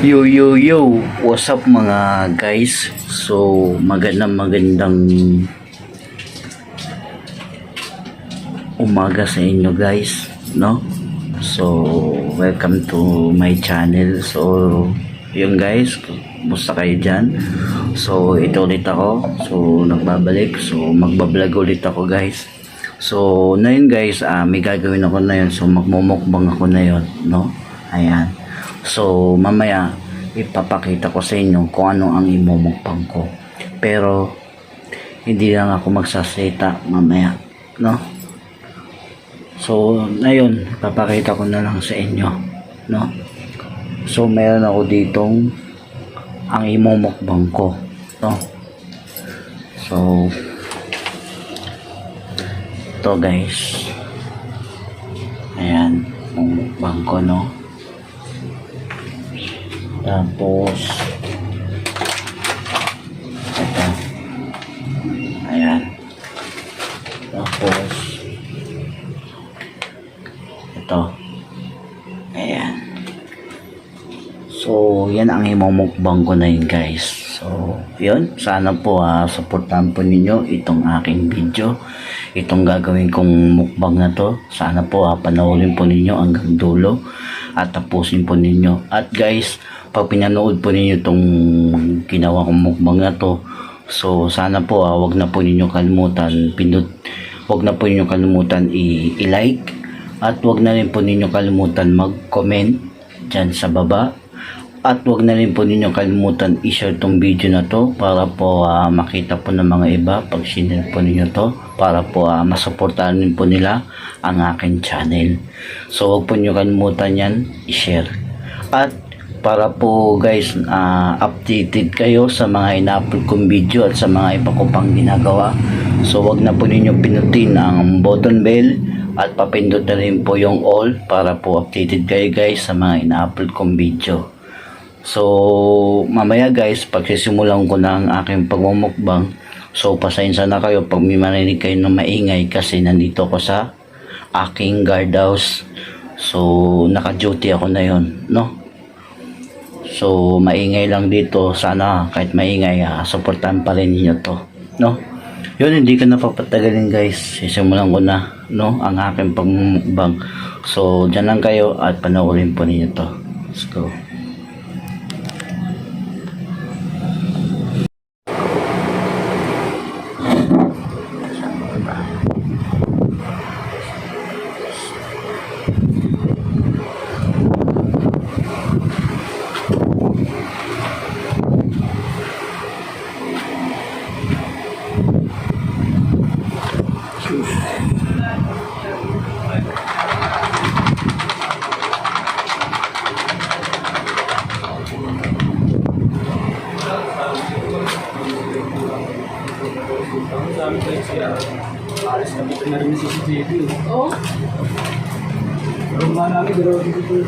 Yo yo yo, what's up mga guys? So, magandang umaga sa inyo guys, no? So, welcome to my channel. So, yun guys, kumusta kayo dyan? So, ito ulit ako. So, nagbabalik. So, magbablog ulit ako guys. So, na yun guys, may gagawin ako na yun. So, magmumukbang ako na yun, no? Ayan. So, mamaya, ipapakita ko sa inyo kung ano ang imumukbang ko. Pero, hindi lang ako magsasalita mamaya, no? So, ngayon, papakita ko na lang sa inyo, no? So, meron ako ditong ang imumukbang ko, no? So, ito guys. Ayan, mukbang ko, no? Tapos ito, ayan, tapos ito, ayan. So yan ang imumukbang ko na yun guys. So yun, sana po supportahan po ninyo itong aking video, itong gagawin kong mukbang na to. Sana po panoorin po ninyo hanggang dulo at tapusin po ninyo. At guys, pag pinanood po ninyo itong ginawa kong mukbang na to, so sana po wag na po ninyo kalimutan wag na po ninyo kalimutan i-like at wag na rin po ninyo kalimutan mag-comment dyan sa baba, at wag na rin po ninyo kalimutan i-share tong video na to para po makita po ng mga iba pag sinare po ninyo to, para po masuportahan din po nila ang aking channel. So wag po nyo kalimutan yan i-share. At para po guys, updated kayo sa mga ina-upload kong video at sa mga iba ko pang ginagawa, so wag na po ninyo pinutin ang button bell at papindot na rin po yung all para po updated kayo guys sa mga ina-upload kong video. So mamaya guys, pagsisimulan ko na ang aking pagmumukbang, so pasensya na kayo pag may marinig kayo ng maingay kasi nandito ako sa aking guard house. So naka-duty ako na yon, no? So maingay lang dito, sana kahit maingay supportan pa rin niyo to, no? Yun, hindi ko na papatagalin guys, sisimulan ko na, no, ang aking pagmumukbang. So dyan lang kayo at panoorin po ninyo to. Let's go. Alis kami na rin si CCTV. Oo? Rumah namin, dalawa dito.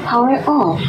Power off.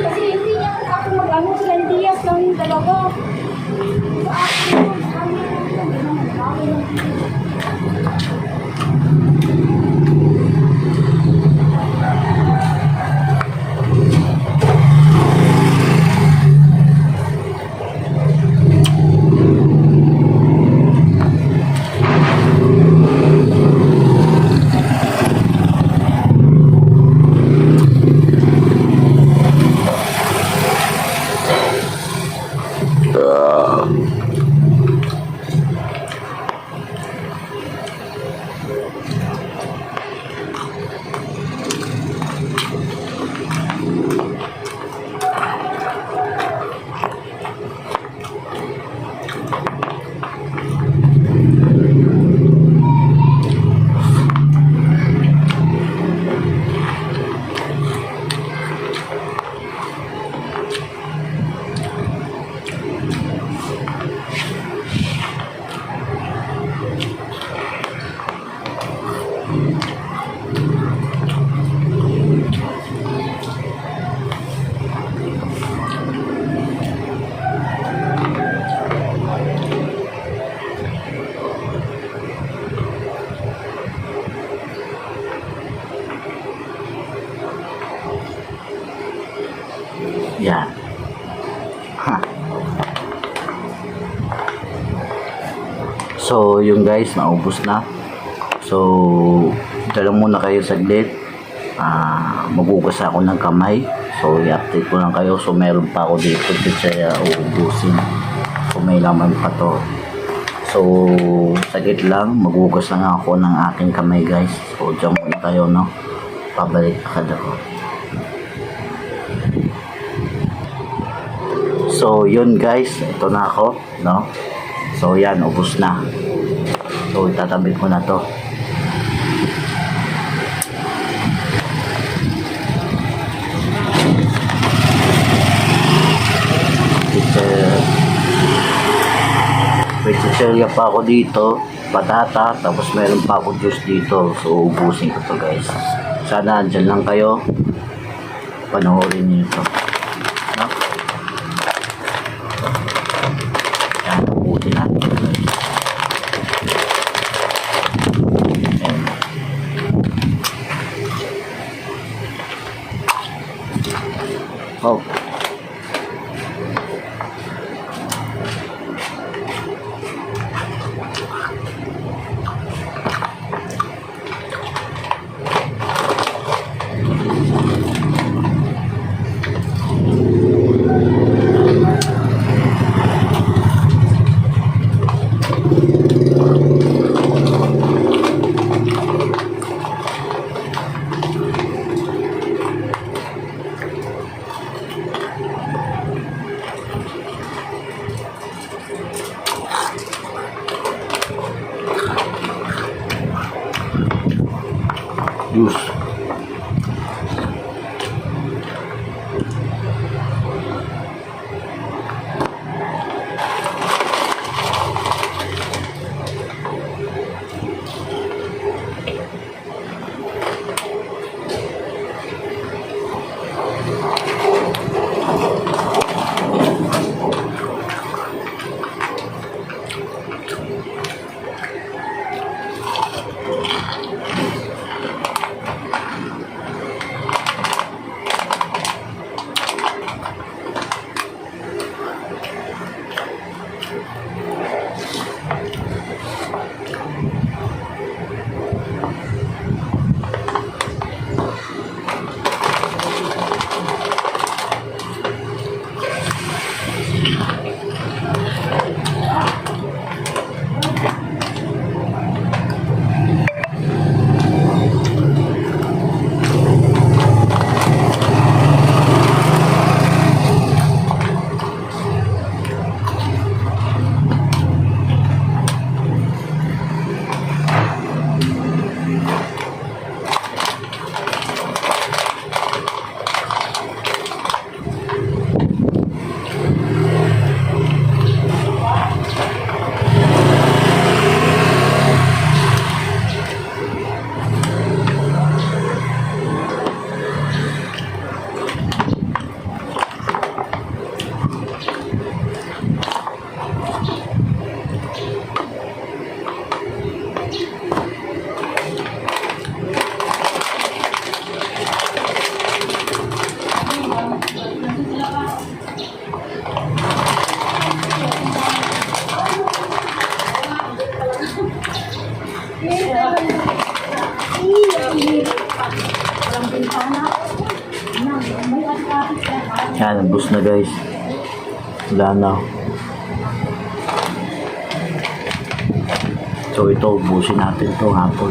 Kasi hindi niya ako mag-ano, sila ni Diaz lang yung dalawa. Sa akin, So, yun guys, naubos na. So, dala muna kayo saglit. Magugas ako ng kamay. So, i-update ko lang kayo. So, meron pa ako dito. Kaya uubusin. So, may laman pa to. So, saglit lang. Magugas lang ako ng aking kamay guys. So, dyan muna tayo, no? Pabalik agad ako. So, yun guys. Ito na ako, no? So, yan. Ubus na. So, itatabit ko na to. May chichirya pa ako dito, patata, tapos meron pa ako juice dito. So, ubusin ko to guys. Sana andyan lang kayo. Panoorin niyo ito. No? Yan, ubusin natin ito guys. Ayan. Oh. Juice. Yan, bus na guys. Wala na. So ito, busin natin ito hapon.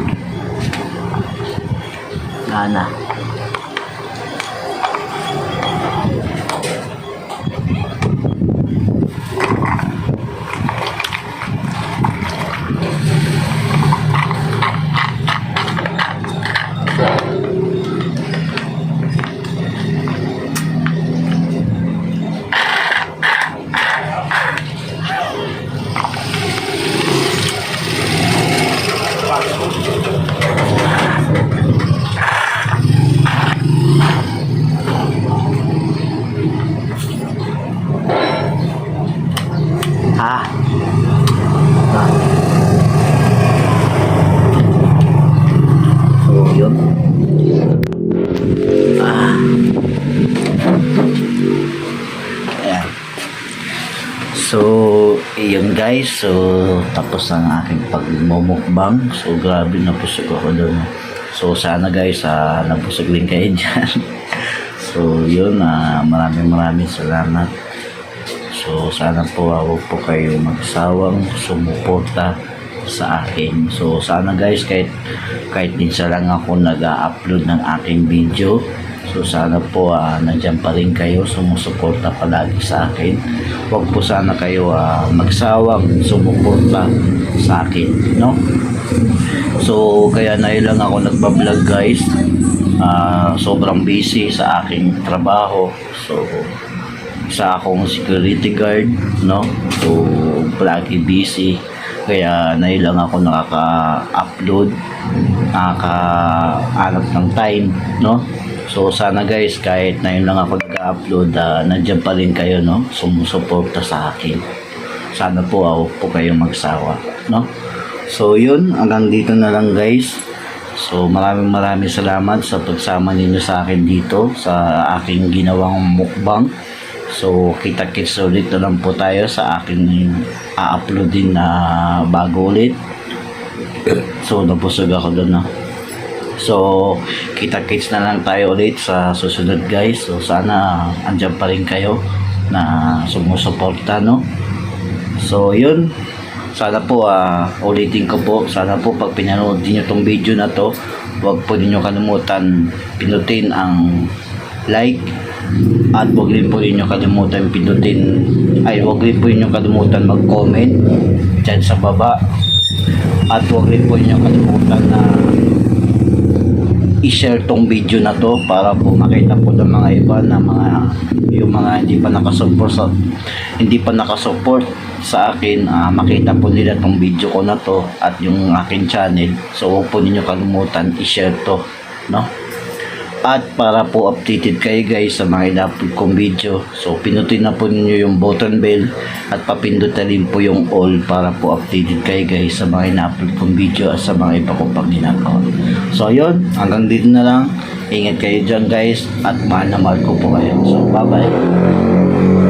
Wala na. So, yun guys. So, tapos ang aking pagmumukbang. So, grabe, napusog ako doon. So, sana guys, napusog din kayo dyan. So, yun, maraming salamat. So, sana po huwag po kayo magsawang sumuporta sa akin. So, sana guys, kahit minsan lang ako nag-upload ng aking video. So, sana po nandiyan pa rin kayo, sumusuporta palagi sa akin. Huwag po sana kayo magsawang sumuporta sa akin, no? So, kaya na lang ako nagbablog guys. Sobrang busy sa aking trabaho. So, isa akong security guard, no? So, palagi busy. Kaya lang ako nakaka-upload, nakaka-hanap ng time, no? So, sana guys, kahit na yun lang ako nag-upload, nandiyan pa rin kayo, no? Sumusuporta sa akin. Sana po huwag po kayong magsawa, no? So, yun, hanggang dito na lang guys. So, maraming salamat sa pagsama ninyo sa akin dito sa aking ginawang mukbang. So, kita-kits ulit na lang po tayo sa aking a-upload din na bago ulit. So, nabusog ako doon, no? So, kita-kits na lang tayo ulit sa susunod guys. So, sana andyan pa rin kayo na sumusuporta, no? So, yun. Sana po, ulitin ko po. Sana po pag pinanood niyo tong video na to, huwag po ninyo kalimutan pinutin ang like. At huwag rin po ninyo kalimutan huwag rin po ninyo kalimutan mag-comment dyan sa baba. At huwag rin po ninyo kalimutan na i-share tong video na to para po makita po ng mga iba na yung mga hindi pa nakasupport sa akin, makita po nila tong video ko na to at yung aking channel. So huwag po ninyo kalimutan i-share to, no? At para po updated kayo guys sa mga in-upload kong video, so pinutin na po ninyo yung button bell at papindutin rin po yung all para po updated kayo guys sa mga in-upload kong video at sa mga iba kong pang ginagawa. So yun, hanggang dito na lang. Ingat kayo dyan guys at mahal na mahal ko po kayo. So bye bye.